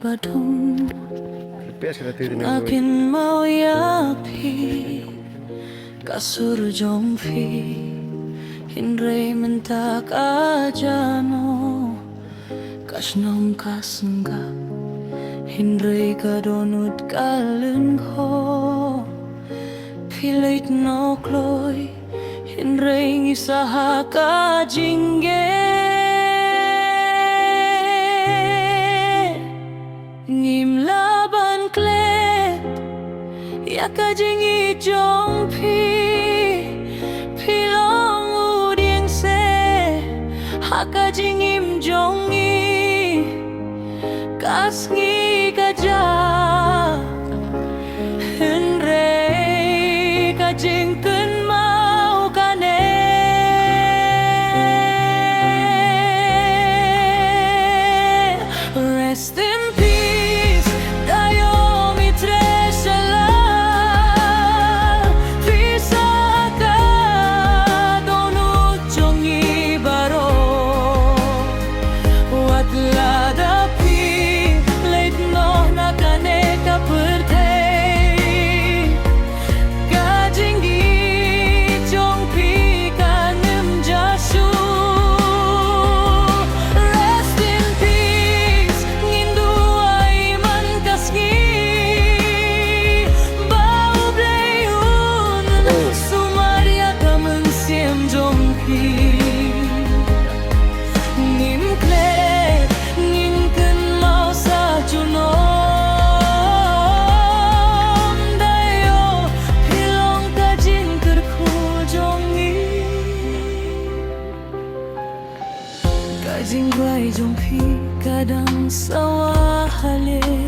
padung akin mau yapi kasur jompi hindray mentak ajano kasnom kasenggap hindray kadonut kalengho pilit no kloy hindray ngisaha kajingge ngim laban klet ya kajingi jongpi pilong udieng se hakajingim jongi kasngi kaja henre kajing kun mau kane rest in peace Daiomitre Shylla pisaka donut jongi baro watla dapi late no nakane kaperte kajingi jongpi kanem jasu rest in peace ngindu aiman kasngi bau blayun sumaria kamen siem jongpi ngim klet ngin kun mau sa junom dayo pilong kajin kerku jongi kajing guai jongpi kadang sawah hale